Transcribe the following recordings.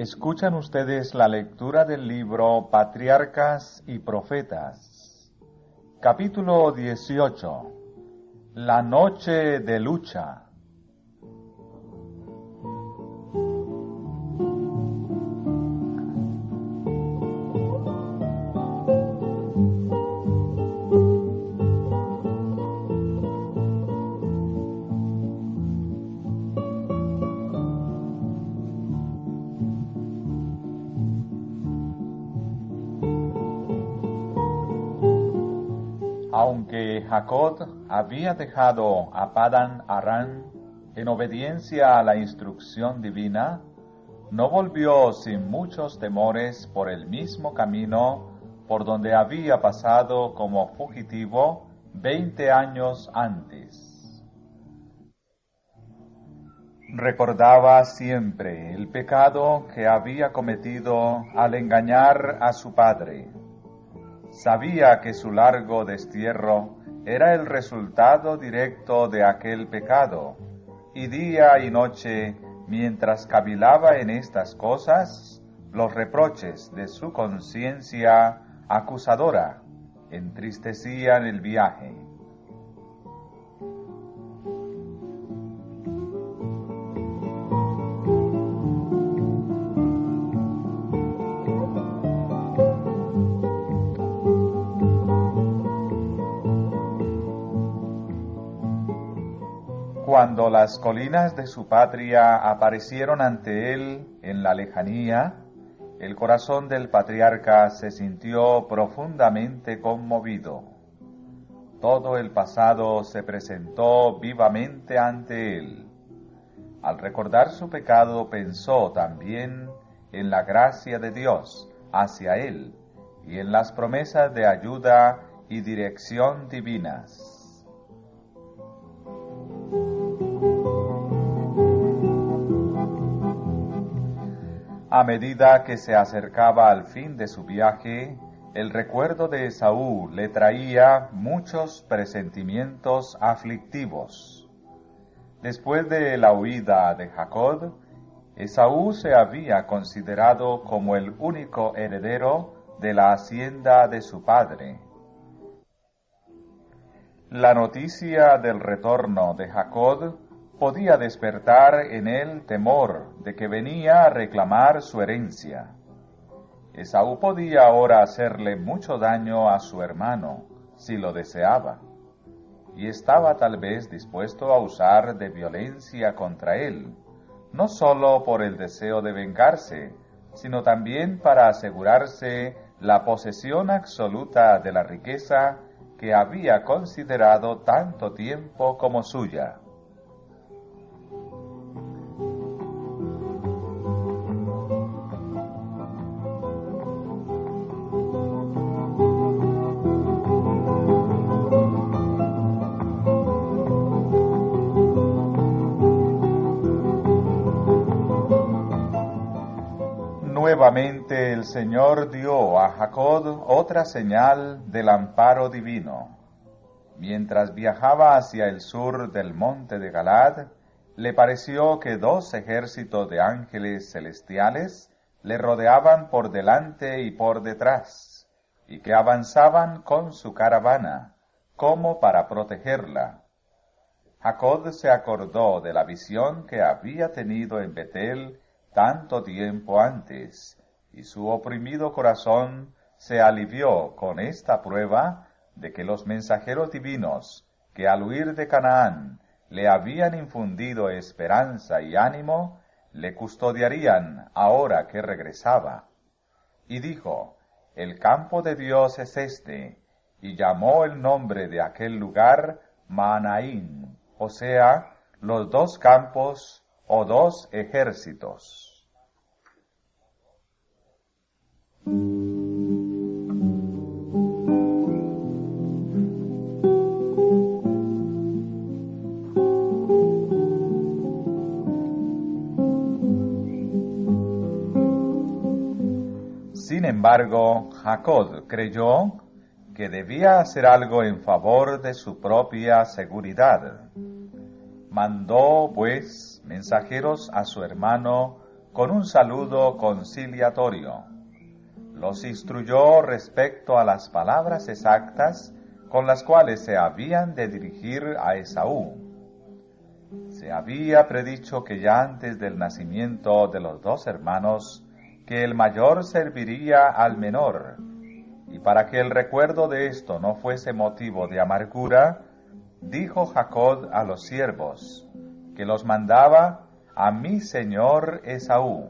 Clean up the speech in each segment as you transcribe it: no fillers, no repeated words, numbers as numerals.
Escuchan ustedes la lectura del libro Patriarcas y Profetas, capítulo 18, La noche de lucha. Aunque Jacob había dejado a Padán Aram en obediencia a la instrucción divina, no volvió sin muchos temores por el mismo camino por donde había pasado como fugitivo 20 años antes. Recordaba siempre el pecado que había cometido al engañar a su padre. Sabía que su largo destierro era el resultado directo de aquel pecado, y día y noche, mientras cavilaba en estas cosas, los reproches de su conciencia acusadora entristecían el viaje. Cuando las colinas de su patria aparecieron ante él en la lejanía, el corazón del patriarca se sintió profundamente conmovido. Todo el pasado se presentó vivamente ante él. Al recordar su pecado, pensó también en la gracia de Dios hacia él y en las promesas de ayuda y dirección divinas. A medida que se acercaba al fin de su viaje, el recuerdo de Esaú le traía muchos presentimientos aflictivos. Después de la huida de Jacob, Esaú se había considerado como el único heredero de la hacienda de su padre. La noticia del retorno de Jacob podía despertar en él temor de que venía a reclamar su herencia. Esaú podía ahora hacerle mucho daño a su hermano, si lo deseaba, y estaba tal vez dispuesto a usar de violencia contra él, no sólo por el deseo de vengarse, sino también para asegurarse la posesión absoluta de la riqueza que había considerado tanto tiempo como suya. Nuevamente el Señor dio a Jacob otra señal del amparo divino. Mientras viajaba hacia el sur del monte de Galad, le pareció que 2 ejércitos de ángeles celestiales le rodeaban por delante y por detrás, y que avanzaban con su caravana, como para protegerla. Jacob se acordó de la visión que había tenido en Betel tanto tiempo antes, y su oprimido corazón se alivió con esta prueba de que los mensajeros divinos, que al huir de Canaán le habían infundido esperanza y ánimo, le custodiarían ahora que regresaba. Y dijo: el campo de Dios es este, y llamó el nombre de aquel lugar Mahanaim, o sea, los 2 campos o 2 ejércitos. Sin embargo, Jacob creyó que debía hacer algo en favor de su propia seguridad. Mandó, pues, mensajeros a su hermano con un saludo conciliatorio. Los instruyó respecto a las palabras exactas con las cuales se habían de dirigir a Esaú. Se había predicho que ya antes del nacimiento de los dos hermanos, que el mayor serviría al menor, y para que el recuerdo de esto no fuese motivo de amargura, dijo Jacob a los siervos, que los mandaba a mi señor Esaú,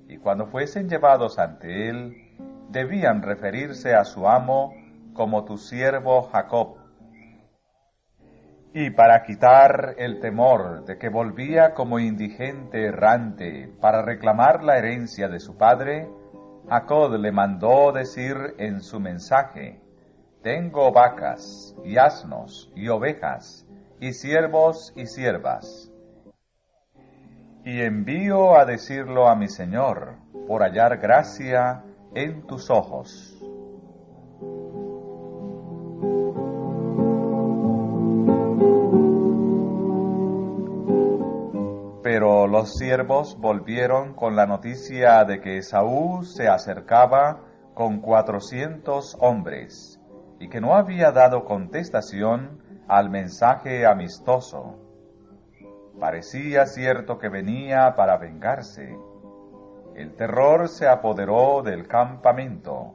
y cuando fuesen llevados ante él, debían referirse a su amo como tu siervo Jacob. Y para quitar el temor de que volvía como indigente errante para reclamar la herencia de su padre, Jacob le mandó decir en su mensaje: tengo vacas, y asnos, y ovejas, y siervos y siervas. Y envío a decirlo a mi señor, por hallar gracia en tus ojos. Pero los siervos volvieron con la noticia de que Esaú se acercaba con 400 hombres, y que no había dado contestación al mensaje amistoso. Parecía cierto que venía para vengarse. El terror se apoderó del campamento.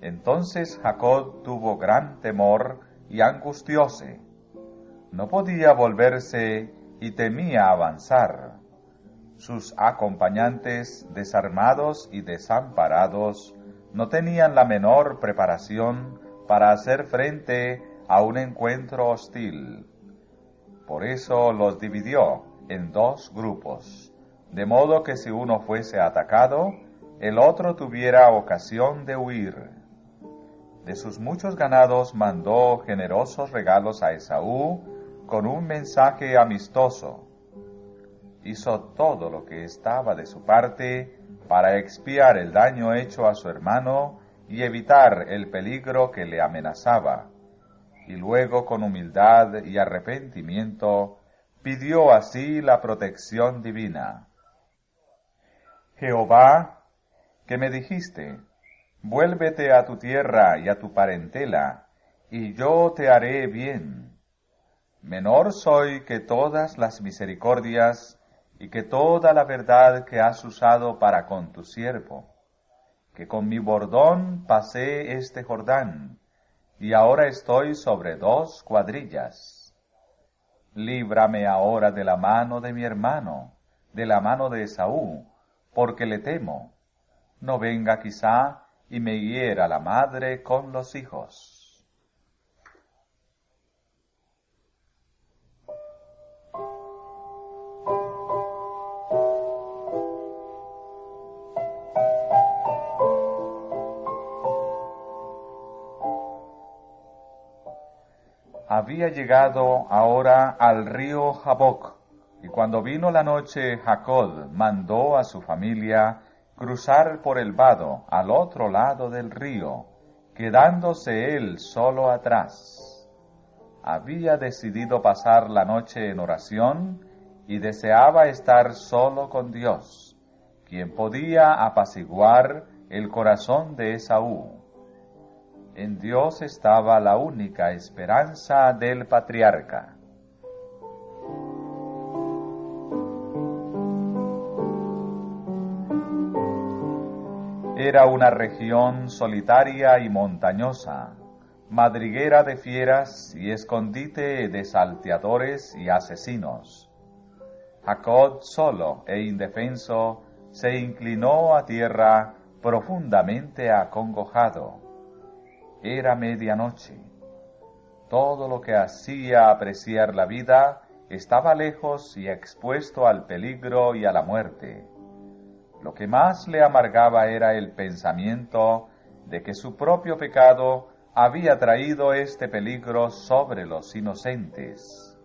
Entonces Jacob tuvo gran temor y angustióse. No podía volverse y temía avanzar. Sus acompañantes, desarmados y desamparados, no tenían la menor preparación para hacer frente a un encuentro hostil. Por eso los dividió en dos grupos, de modo que si uno fuese atacado, el otro tuviera ocasión de huir. De sus muchos ganados mandó generosos regalos a Esaú con un mensaje amistoso. Hizo todo lo que estaba de su parte para expiar el daño hecho a su hermano y evitar el peligro que le amenazaba. Y luego, con humildad y arrepentimiento, pidió así la protección divina. Jehová, que me dijiste: vuélvete a tu tierra y a tu parentela, y yo te haré bien. Menor soy que todas las misericordias y que toda la verdad que has usado para con tu siervo, que con mi bordón pasé este Jordán, y ahora estoy sobre 2 cuadrillas. Líbrame ahora de la mano de mi hermano, de la mano de Esaú, porque le temo. No venga quizá y me hiera la madre con los hijos. Había llegado ahora al río Jaboc, y cuando vino la noche, Jacob mandó a su familia cruzar por el vado al otro lado del río, quedándose él solo atrás. Había decidido pasar la noche en oración y deseaba estar solo con Dios, quien podía apaciguar el corazón de Esaú. En Dios estaba la única esperanza del patriarca. Era una región solitaria y montañosa, madriguera de fieras y escondite de salteadores y asesinos. Jacob, solo e indefenso, se inclinó a tierra profundamente acongojado. Era medianoche. Todo lo que hacía apreciar la vida estaba lejos y expuesto al peligro y a la muerte. Lo que más le amargaba era el pensamiento de que su propio pecado había traído este peligro sobre los inocentes.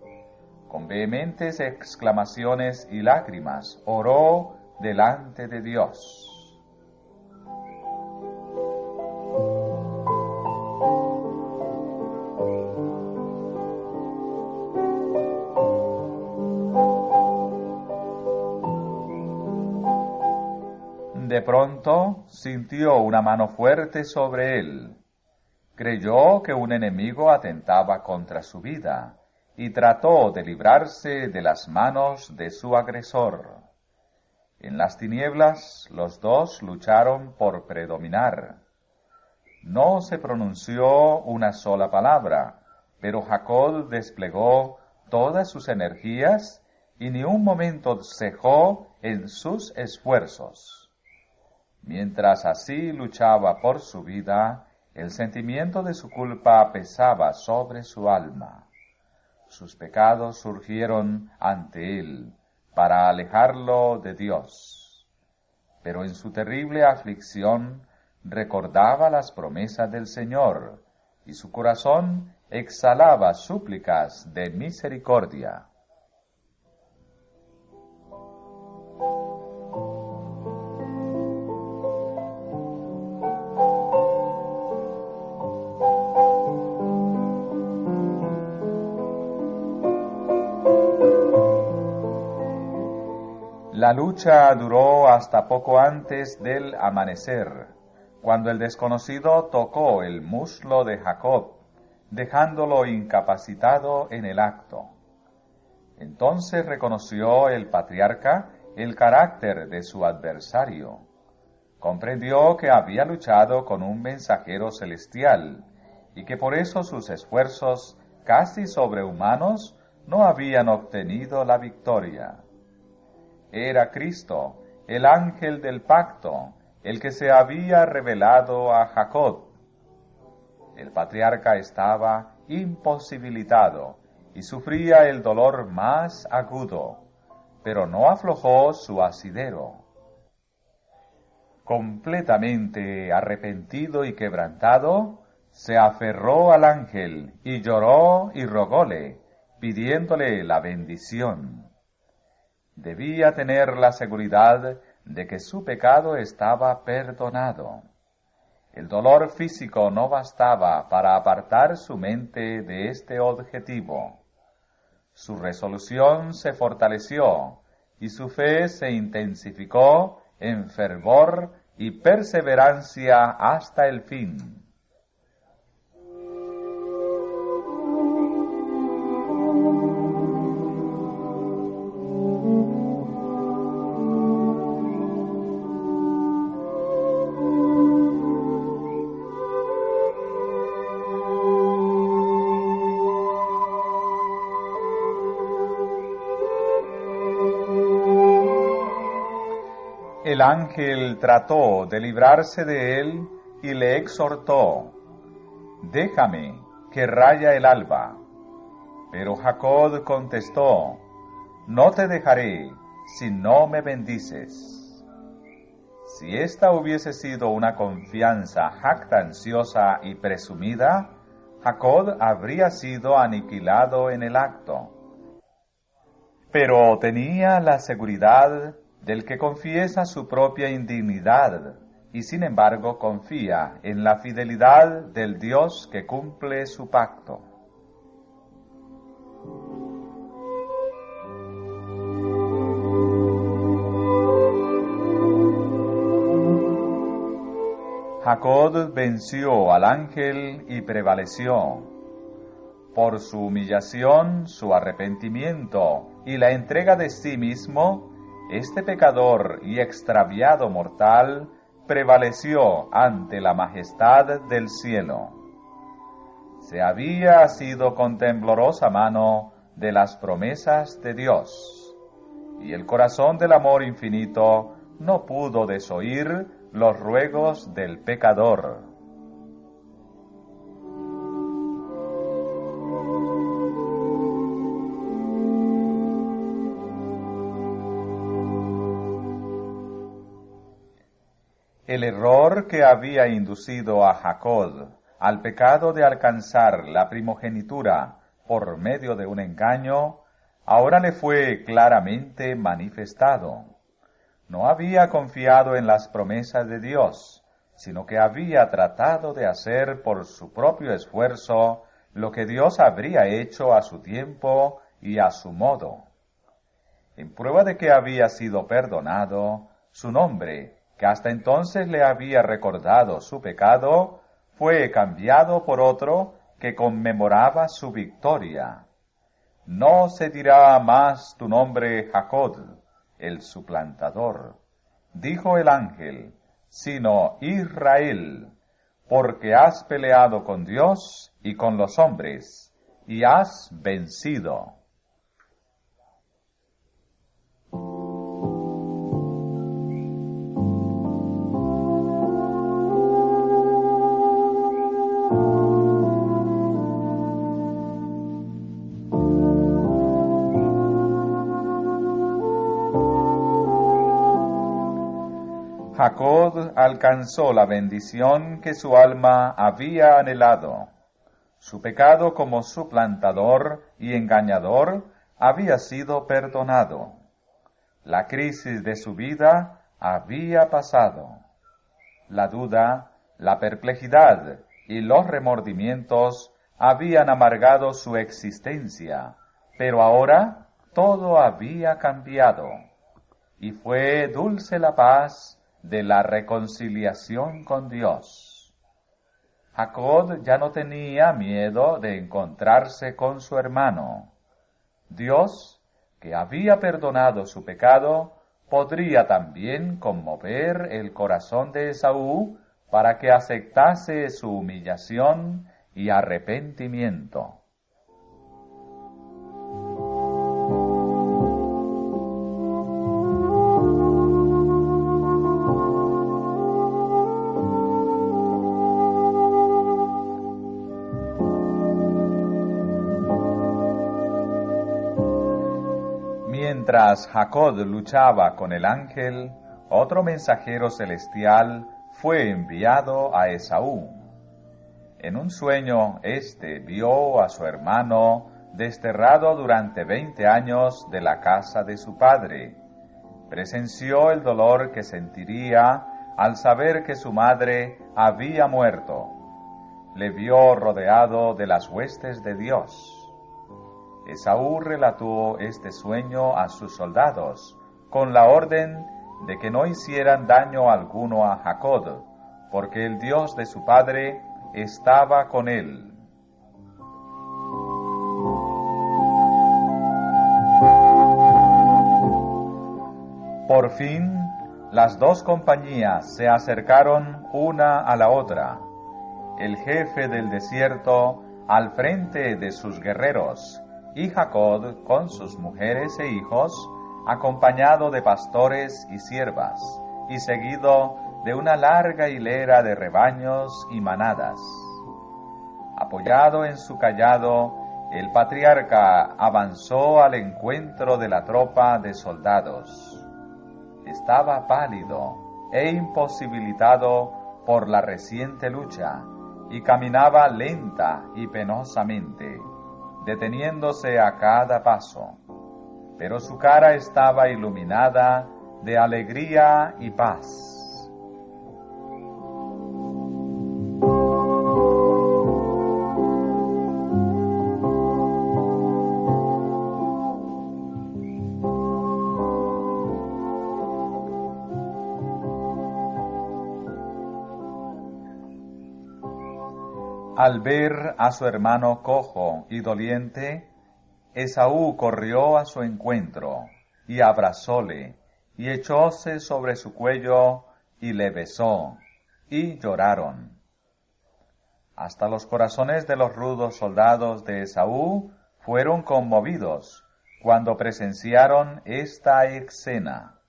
Con vehementes exclamaciones y lágrimas oró delante de Dios. De pronto sintió una mano fuerte sobre él. Creyó que un enemigo atentaba contra su vida y trató de librarse de las manos de su agresor. En las tinieblas los dos lucharon por predominar. No se pronunció una sola palabra, pero Jacob desplegó todas sus energías y ni un momento cejó en sus esfuerzos. Mientras así luchaba por su vida, el sentimiento de su culpa pesaba sobre su alma. Sus pecados surgieron ante él para alejarlo de Dios. Pero en su terrible aflicción recordaba las promesas del Señor, y su corazón exhalaba súplicas de misericordia. La lucha duró hasta poco antes del amanecer, cuando el desconocido tocó el muslo de Jacob, dejándolo incapacitado en el acto. Entonces reconoció el patriarca el carácter de su adversario. Comprendió que había luchado con un mensajero celestial y que por eso sus esfuerzos casi sobrehumanos no habían obtenido la victoria. Era Cristo, el ángel del pacto, el que se había revelado a Jacob. El patriarca estaba imposibilitado y sufría el dolor más agudo, pero no aflojó su asidero. Completamente arrepentido y quebrantado, se aferró al ángel y lloró y rogóle, pidiéndole la bendición. Debía tener la seguridad de que su pecado estaba perdonado. El dolor físico no bastaba para apartar su mente de este objetivo. Su resolución se fortaleció y su fe se intensificó en fervor y perseverancia hasta el fin. El ángel trató de librarse de él y le exhortó: «Déjame, que raya el alba». Pero Jacob contestó: «No te dejaré si no me bendices». Si esta hubiese sido una confianza jactanciosa y presumida, Jacob habría sido aniquilado en el acto. Pero tenía la seguridad del que confiesa su propia indignidad y sin embargo confía en la fidelidad del Dios que cumple su pacto. Jacob venció al ángel y prevaleció. Por su humillación, su arrepentimiento y la entrega de sí mismo, este pecador y extraviado mortal prevaleció ante la majestad del cielo. Se había asido con temblorosa mano de las promesas de Dios, y el corazón del amor infinito no pudo desoír los ruegos del pecador. El error que había inducido a Jacob al pecado de alcanzar la primogenitura por medio de un engaño, ahora le fue claramente manifestado. No había confiado en las promesas de Dios, sino que había tratado de hacer por su propio esfuerzo lo que Dios habría hecho a su tiempo y a su modo. En prueba de que había sido perdonado, su nombre, que hasta entonces le había recordado su pecado, fue cambiado por otro que conmemoraba su victoria. No se dirá más tu nombre Jacob, el suplantador, dijo el ángel, sino Israel, porque has peleado con Dios y con los hombres, y has vencido. Jacob alcanzó la bendición que su alma había anhelado. Su pecado como suplantador y engañador había sido perdonado. La crisis de su vida había pasado. La duda, la perplejidad y los remordimientos habían amargado su existencia, pero ahora todo había cambiado, y fue dulce la paz de la reconciliación con Dios. Jacob ya no tenía miedo de encontrarse con su hermano. Dios, que había perdonado su pecado, podría también conmover el corazón de Esaú para que aceptase su humillación y arrepentimiento. Mientras Jacob luchaba con el ángel, otro mensajero celestial fue enviado a Esaú. En un sueño, éste vio a su hermano desterrado durante 20 años de la casa de su padre. Presenció el dolor que sentiría al saber que su madre había muerto. Le vio rodeado de las huestes de Dios. Esaú relató este sueño a sus soldados, con la orden de que no hicieran daño alguno a Jacob, porque el Dios de su padre estaba con él. Por fin, las dos compañías se acercaron una a la otra. El jefe del desierto al frente de sus guerreros, y Jacob con sus mujeres e hijos, acompañado de pastores y siervas, y seguido de una larga hilera de rebaños y manadas. Apoyado en su cayado, el patriarca avanzó al encuentro de la tropa de soldados. Estaba pálido e imposibilitado por la reciente lucha, y caminaba lenta y penosamente, deteniéndose a cada paso, pero su cara estaba iluminada de alegría y paz. Al ver a su hermano cojo y doliente, Esaú corrió a su encuentro, y abrazóle, y echóse sobre su cuello, y le besó, y lloraron. Hasta los corazones de los rudos soldados de Esaú fueron conmovidos cuando presenciaron esta escena.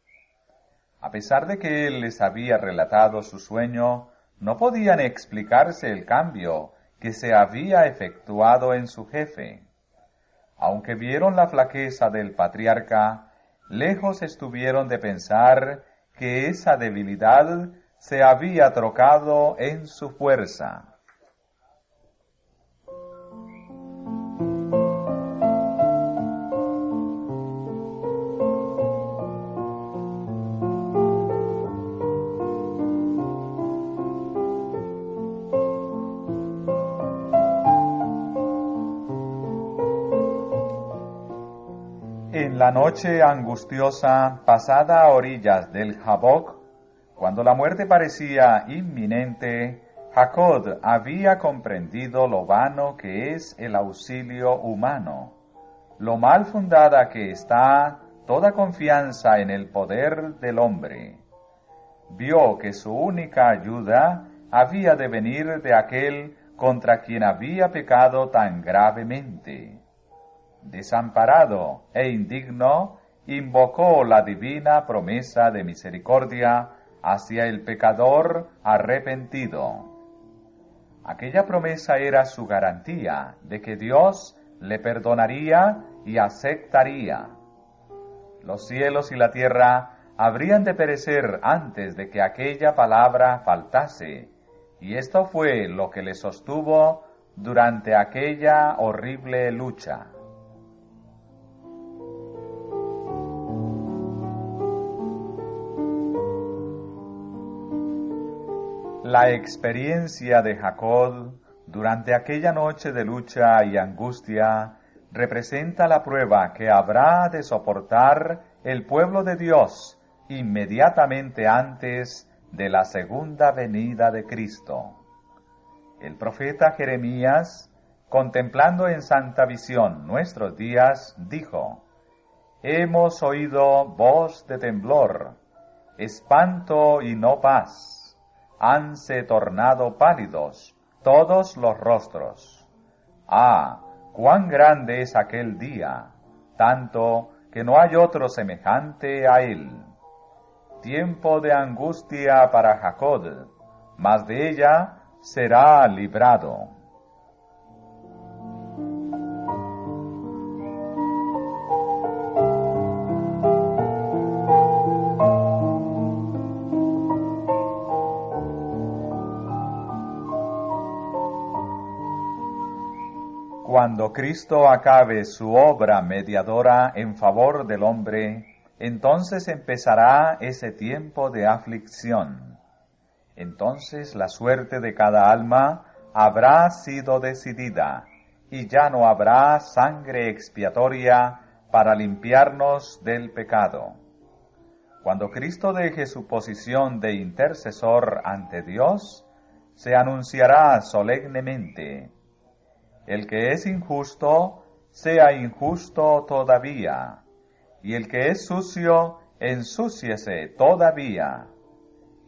A pesar de que él les había relatado su sueño, no podían explicarse el cambio que se había efectuado en su jefe. Aunque vieron la flaqueza del patriarca, lejos estuvieron de pensar que esa debilidad se había trocado en su fuerza. En la noche angustiosa, pasada a orillas del Jaboc, Cuando la muerte parecía inminente, Jacob había comprendido lo vano que es el auxilio humano, lo mal fundada que está toda confianza en el poder del hombre. Vio que su única ayuda había de venir de aquel contra quien había pecado tan gravemente. Desamparado e indigno, invocó la divina promesa de misericordia hacia el pecador arrepentido. Aquella promesa era su garantía de que Dios le perdonaría y aceptaría. Los cielos y la tierra habrían de perecer antes de que aquella palabra faltase, y esto fue lo que le sostuvo durante aquella horrible lucha. La experiencia de Jacob durante aquella noche de lucha y angustia representa la prueba que habrá de soportar el pueblo de Dios inmediatamente antes de la segunda venida de Cristo. El profeta Jeremías, contemplando en santa visión nuestros días, dijo: «Hemos oído voz de temblor, espanto y no paz. Hanse tornado pálidos todos los rostros. Ah, cuán grande es aquel día, tanto que no hay otro semejante a él. Tiempo de angustia para Jacob, mas de ella será librado». Cuando Cristo acabe su obra mediadora en favor del hombre, entonces empezará ese tiempo de aflicción. Entonces la suerte de cada alma habrá sido decidida, y ya no habrá sangre expiatoria para limpiarnos del pecado. Cuando Cristo deje su posición de intercesor ante Dios, se anunciará solemnemente: «El que es injusto, sea injusto todavía, y el que es sucio, ensúciese todavía,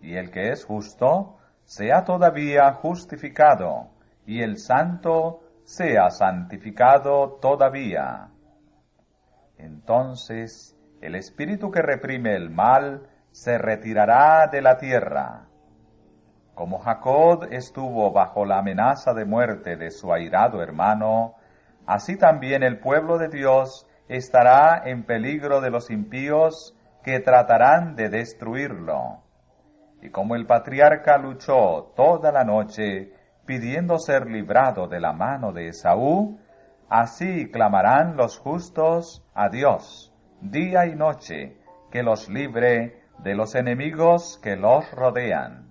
y el que es justo, sea todavía justificado, y el santo sea santificado todavía». Entonces el espíritu que reprime el mal se retirará de la tierra. Como Jacob estuvo bajo la amenaza de muerte de su airado hermano, así también el pueblo de Dios estará en peligro de los impíos que tratarán de destruirlo. Y como el patriarca luchó toda la noche pidiendo ser librado de la mano de Esaú, así clamarán los justos a Dios día y noche, que los libre de los enemigos que los rodean.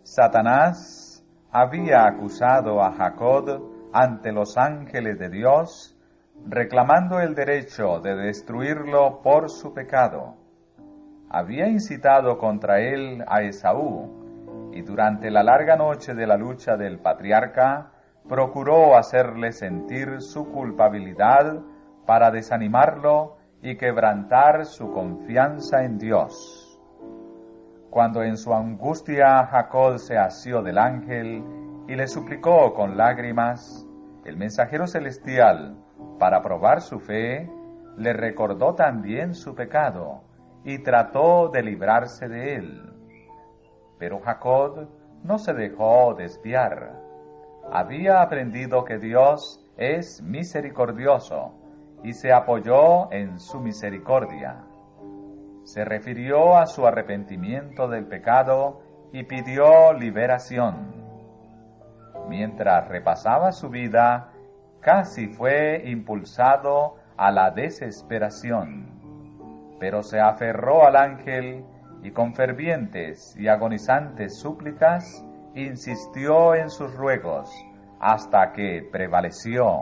Satanás había acusado a Jacob ante los ángeles de Dios, reclamando el derecho de destruirlo por su pecado. Había incitado contra él a Esaú, y durante la larga noche de la lucha del patriarca, procuró hacerle sentir su culpabilidad para desanimarlo y quebrantar su confianza en Dios. Cuando en su angustia Jacob se asió del ángel y le suplicó con lágrimas, el mensajero celestial, para probar su fe, le recordó también su pecado y trató de librarse de él. Pero Jacob no se dejó desviar. Había aprendido que Dios es misericordioso y se apoyó en su misericordia. Se refirió a su arrepentimiento del pecado y pidió liberación. Mientras repasaba su vida, casi fue impulsado a la desesperación, pero se aferró al ángel y con fervientes y agonizantes súplicas insistió en sus ruegos hasta que prevaleció.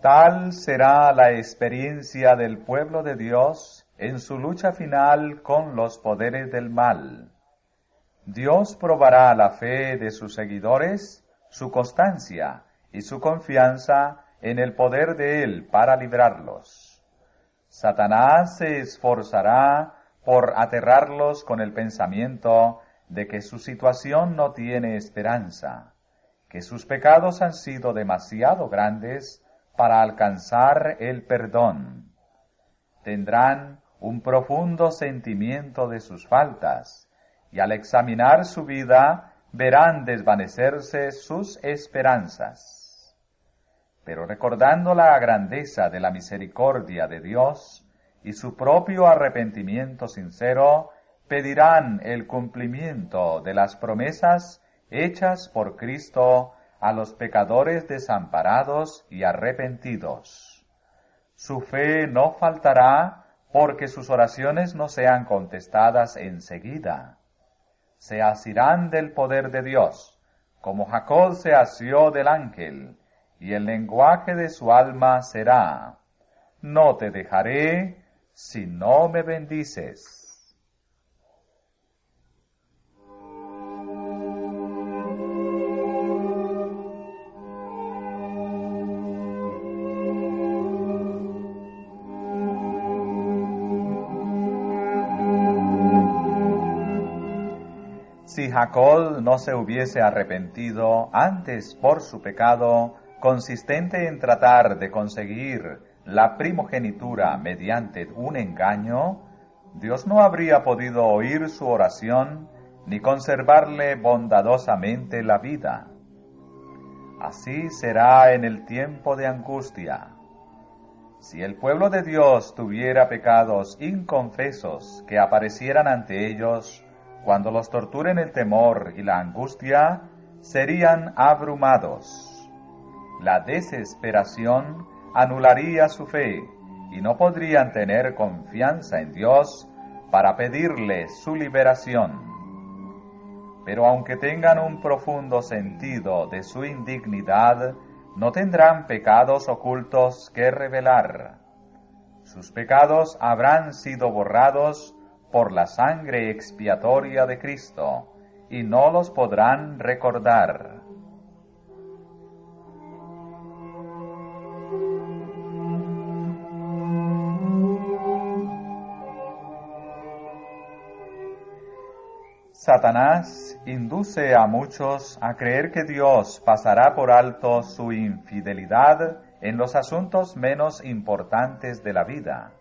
Tal será la experiencia del pueblo de Dios en su lucha final con los poderes del mal. Dios probará la fe de sus seguidores, su constancia y su confianza en el poder de Él para librarlos. Satanás se esforzará por aterrarlos con el pensamiento de que su situación no tiene esperanza, que sus pecados han sido demasiado grandes para alcanzar el perdón. Tendrán un profundo sentimiento de sus faltas, y al examinar su vida verán desvanecerse sus esperanzas. Pero recordando la grandeza de la misericordia de Dios y su propio arrepentimiento sincero, pedirán el cumplimiento de las promesas hechas por Cristo a los pecadores desamparados y arrepentidos. Su fe no faltará porque sus oraciones no sean contestadas enseguida. Se asirán del poder de Dios, como Jacob se asió del ángel, y el lenguaje de su alma será: no te dejaré si no me bendices. Si Jacob no se hubiese arrepentido antes por su pecado, consistente en tratar de conseguir la primogenitura mediante un engaño, Dios no habría podido oír su oración ni conservarle bondadosamente la vida. Así será en el tiempo de angustia. Si el pueblo de Dios tuviera pecados inconfesos que aparecieran ante ellos, cuando los torturen el temor y la angustia, serían abrumados. La desesperación anularía su fe y no podrían tener confianza en Dios para pedirle su liberación. Pero aunque tengan un profundo sentido de su indignidad, no tendrán pecados ocultos que revelar. Sus pecados habrán sido borrados por la sangre expiatoria de Cristo, y no los podrán recordar. Satanás induce a muchos a creer que Dios pasará por alto su infidelidad en los asuntos menos importantes de la vida.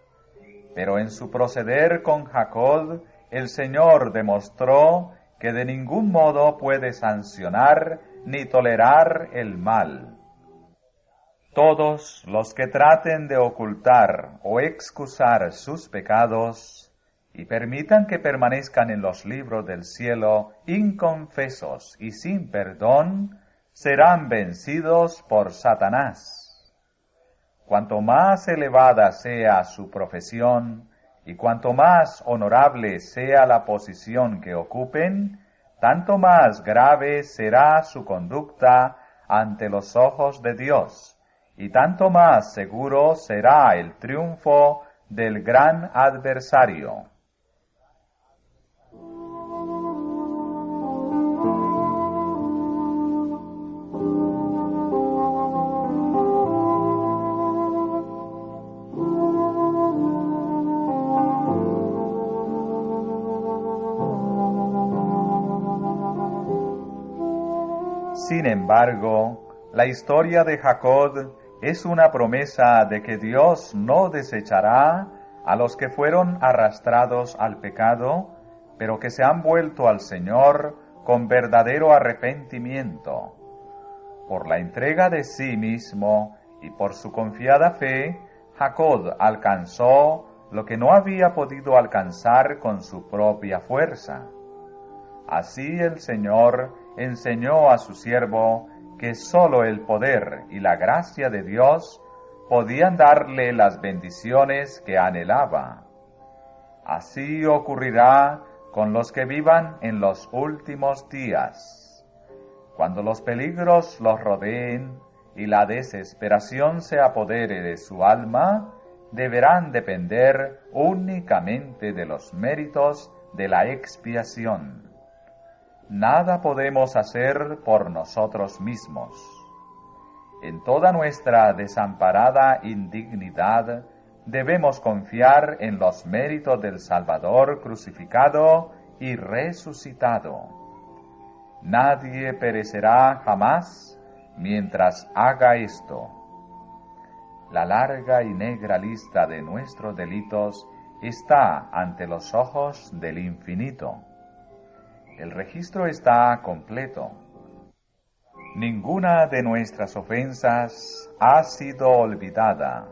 Pero en su proceder con Jacob, el Señor demostró que de ningún modo puede sancionar ni tolerar el mal. Todos los que traten de ocultar o excusar sus pecados y permitan que permanezcan en los libros del cielo inconfesos y sin perdón, serán vencidos por Satanás. Cuanto más elevada sea su profesión y cuanto más honorable sea la posición que ocupen, tanto más grave será su conducta ante los ojos de Dios, y tanto más seguro será el triunfo del gran adversario. Sin embargo, la historia de Jacob es una promesa de que Dios no desechará a los que fueron arrastrados al pecado, pero que se han vuelto al Señor con verdadero arrepentimiento. Por la entrega de sí mismo y por su confiada fe, Jacob alcanzó lo que no había podido alcanzar con su propia fuerza. Así el Señor enseñó a su siervo que sólo el poder y la gracia de Dios podían darle las bendiciones que anhelaba. Así ocurrirá con los que vivan en los últimos días. Cuando los peligros los rodeen y la desesperación se apodere de su alma, deberán depender únicamente de los méritos de la expiación. Nada podemos hacer por nosotros mismos. En toda nuestra desamparada indignidad, debemos confiar en los méritos del Salvador crucificado y resucitado. Nadie perecerá jamás mientras haga esto. La larga y negra lista de nuestros delitos está ante los ojos del Infinito. El registro está completo. Ninguna de nuestras ofensas ha sido olvidada,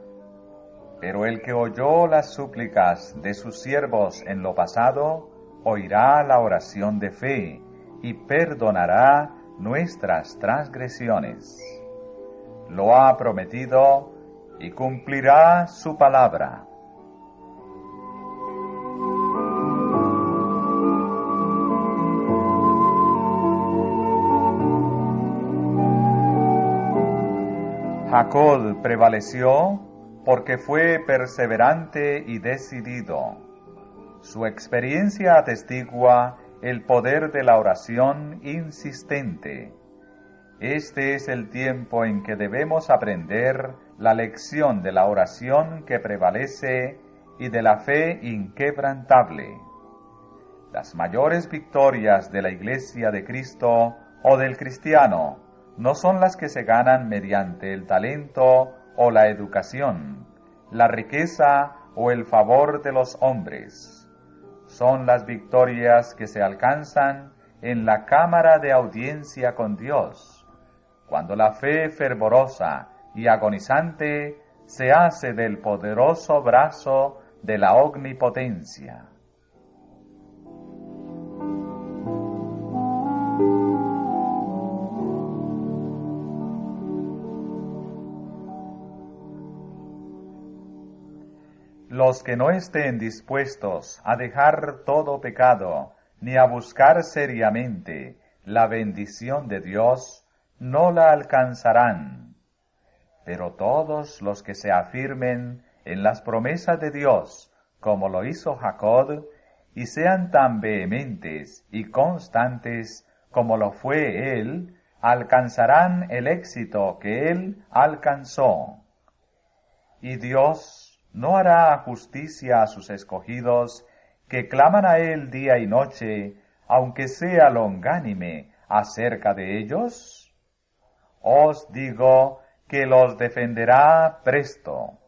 pero el que oyó las súplicas de sus siervos en lo pasado, oirá la oración de fe y perdonará nuestras transgresiones. Lo ha prometido y cumplirá su palabra. Jacob prevaleció porque fue perseverante y decidido. Su experiencia atestigua el poder de la oración insistente. Este es el tiempo en que debemos aprender la lección de la oración que prevalece y de la fe inquebrantable. Las mayores victorias de la Iglesia de Cristo o del cristiano no son las que se ganan mediante el talento o la educación, la riqueza o el favor de los hombres. Son las victorias que se alcanzan en la cámara de audiencia con Dios, cuando la fe fervorosa y agonizante se hace del poderoso brazo de la omnipotencia. Los que no estén dispuestos a dejar todo pecado, ni a buscar seriamente la bendición de Dios, no la alcanzarán. Pero todos los que se afirmen en las promesas de Dios, como lo hizo Jacob, y sean tan vehementes y constantes como lo fue él, alcanzarán el éxito que él alcanzó. Y Dios ¿no hará justicia a sus escogidos, que claman a él día y noche, aunque sea longánime acerca de ellos? Os digo que los defenderá presto.